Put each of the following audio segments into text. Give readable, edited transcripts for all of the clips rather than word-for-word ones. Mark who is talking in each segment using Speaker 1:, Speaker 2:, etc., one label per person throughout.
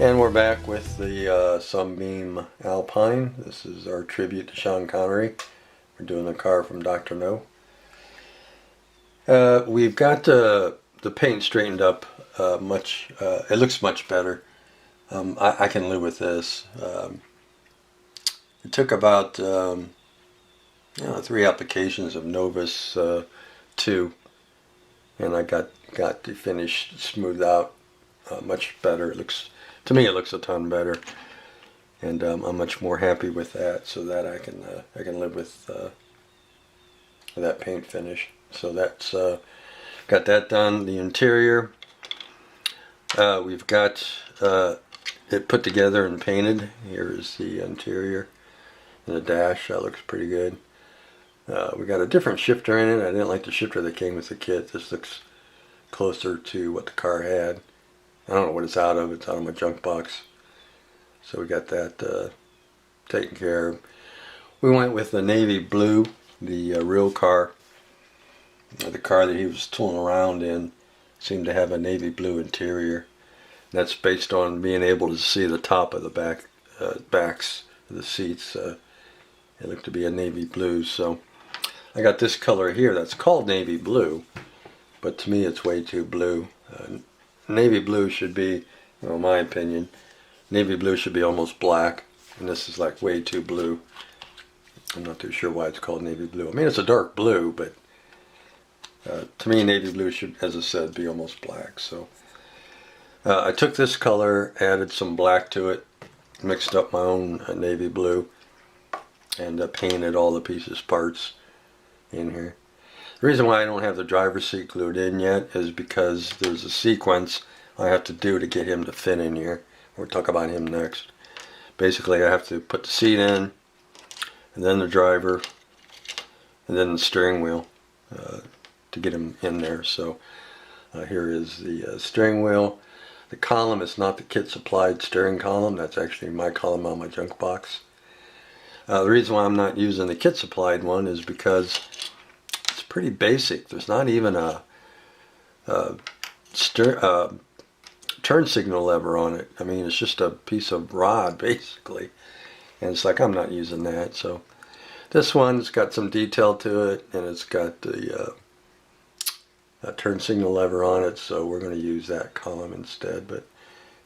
Speaker 1: And we're back with the Sunbeam Alpine. This is our tribute to Sean Connery. We're doing the car from Dr. No. We've got the paint straightened up it looks much better. I can live with this. It took about 3 applications of Novus 2, and I got the finish smoothed out much better. To me, it looks a ton better, and I'm much more happy with that. So that I can live with that paint finish. So that's got that done. The interior, we've got it put together and painted. Here is the interior, and the dash. That looks pretty good. We got a different shifter in it. I didn't like the shifter that came with the kit. This looks closer to what the car had. I don't know what it's out of. It's out of my junk box. So we got that taken care of. We went with the navy blue, the real car. The car that he was tooling around in seemed to have a navy blue interior. That's based on being able to see the top of the backs of the seats. It looked to be a navy blue. So I got this color here that's called navy blue, but to me it's way too blue. Navy blue should be, in my opinion, navy blue should be almost black, and this is like way too blue. I'm not too sure why it's called navy blue. I mean, it's a dark blue, but to me navy blue should, as I said, be almost black. So I took this color, added some black to it, mixed up my own navy blue, and painted all the parts in here. The reason why I don't have the driver's seat glued in yet is because there's a sequence I have to do to get him to fit in here. We'll talk about him next. Basically, I have to put the seat in, and then the driver, and then the steering wheel to get him in there. So here is the steering wheel. The column is not the kit supplied steering column. That's actually my column on my junk box. The reason why I'm not using the kit supplied one is because it's pretty basic. There's not even a turn signal lever on it. I mean, it's just a piece of rod basically, and it's like I'm not using that. So this one's got some detail to it, and it's got the turn signal lever on it, so we're going to use that column instead. But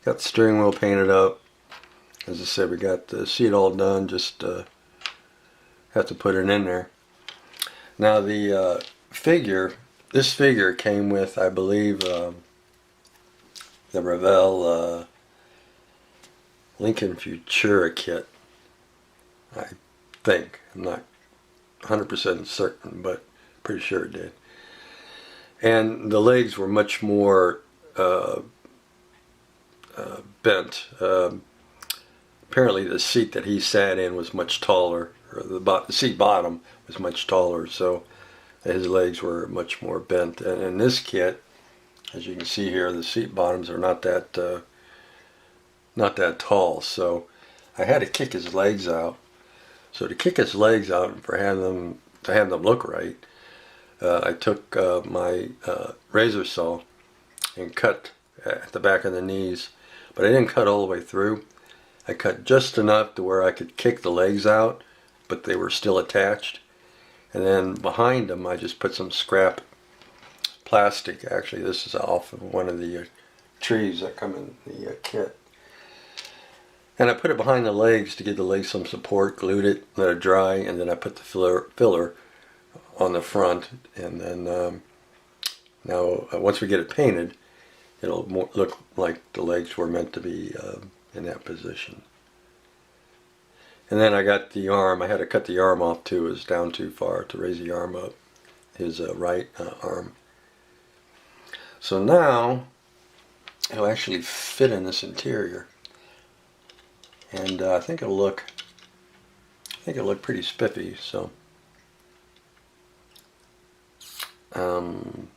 Speaker 1: got the steering wheel painted up. As I said, we got the seat all done, just have to put it in there. Now the this figure came with, I believe, the Revell Lincoln Futura kit. I think. I'm not 100% certain, but pretty sure it did. And the legs were much more bent. Apparently the seat that he sat in was much taller, or the seat bottom was much taller, so his legs were much more bent. And in this kit, as you can see here, the seat bottoms are not that tall, so I had to kick his legs out. So to kick his legs out and to have them look right, I took my razor saw and cut at the back of the knees, but I didn't cut all the way through. I cut just enough to where I could kick the legs out, but they were still attached. And then behind them, I just put some scrap plastic. Actually, this is off of one of the trees that come in the kit. And I put it behind the legs to give the legs some support, glued it, let it dry, and then I put the filler on the front. And then now, once we get it painted, it'll look like the legs were meant to be in that position. And then I got the arm. I had to cut the arm off too. It was down too far to raise the arm up, his right arm. So now it'll actually fit in this interior, and I think it'll look pretty spiffy. So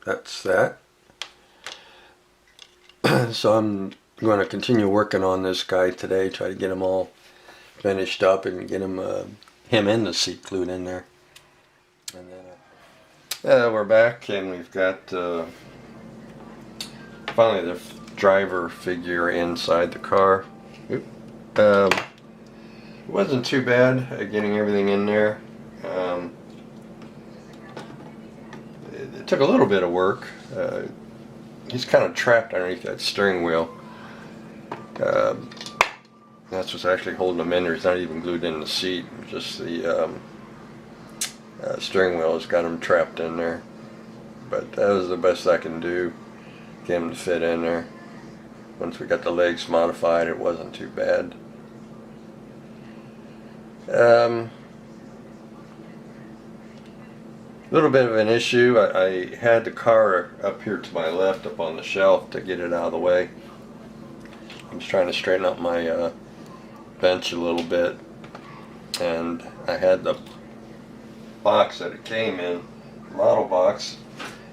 Speaker 1: that's that. So I'm going to continue working on this guy today, try to get him all finished up and get him and the seat glued in there. And then we're back, and we've got finally driver figure inside the car. It wasn't too bad getting everything in there. It took a little bit of work. He's kind of trapped underneath that steering wheel. That's what's actually holding him in there. He's not even glued in the seat. Just the steering wheel has got him trapped in there. But that was the best I can do. Get him to fit in there. Once we got the legs modified, it wasn't too bad. Little bit of an issue. I had the car up here to my left, up on the shelf, to get it out of the way. I was trying to straighten up my bench a little bit, and I had the box that it came in, model box.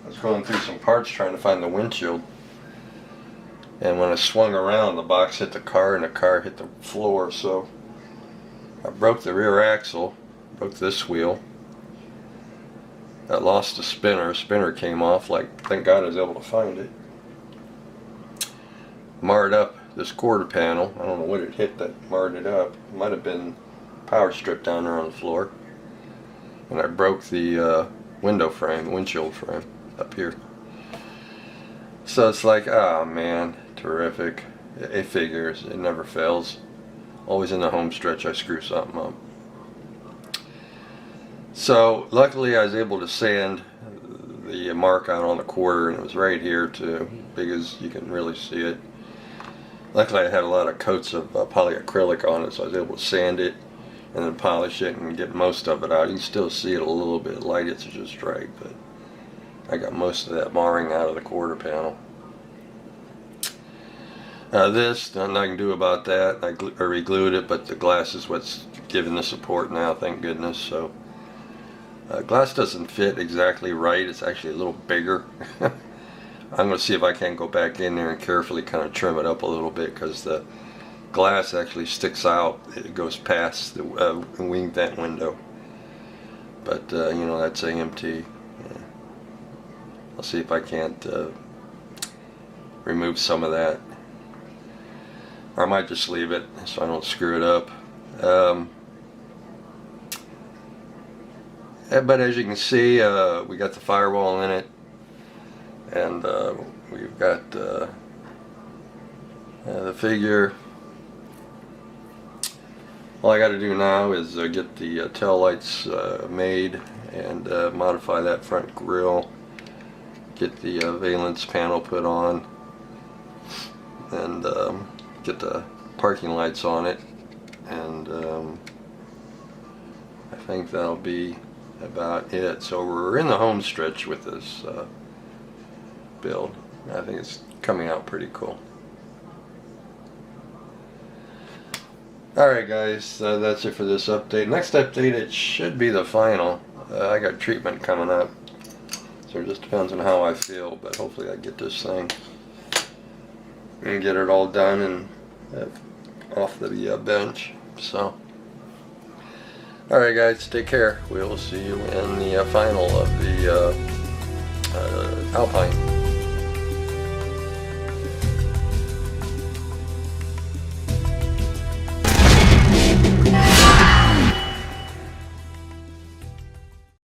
Speaker 1: I was going through some parts trying to find the windshield, and when I swung around, the box hit the car and the car hit the floor, so I broke the rear axle, broke this wheel. I lost the spinner. Spinner came off, like, thank God I was able to find it. Marred up this quarter panel. I don't know what it hit that marred it up. It might have been power strip down there on the floor. And I broke the window frame, windshield frame up here. So it's like, oh man, terrific. It figures. It never fails. Always in the home stretch I screw something up. So luckily I was able to sand the mark out on the quarter, and it was right here too, big as you can really see it. Luckily I had a lot of coats of polyacrylic on it, so I was able to sand it and then polish it and get most of it out. You can still see it a little bit light, it's just right, but I got most of that marring out of the quarter panel. This, nothing I can do about that. I re-glued it, but the glass is what's giving the support now, thank goodness. So glass doesn't fit exactly right. It's actually a little bigger. I'm going to see if I can go back in there and carefully kind of trim it up a little bit, because the glass actually sticks out. It goes past the wing vent window. But you know, that's AMT. Yeah. I'll see if I can't remove some of that. Or I might just leave it so I don't screw it up. But as you can see, we got the firewall in it, and we've got the figure. All I got to do now is get the tail lights made and modify that front grille, get the valence panel put on, and get the parking lights on it, and I think that'll be about it. So we're in the home stretch with this build. I think it's coming out pretty cool. Alright guys, that's it for this update. Next update, it should be the final. I got treatment coming up, so it just depends on how I feel, but hopefully I get this thing and get it all done and off the bench. So alright guys, take care. We'll see you in the final of the Alpine.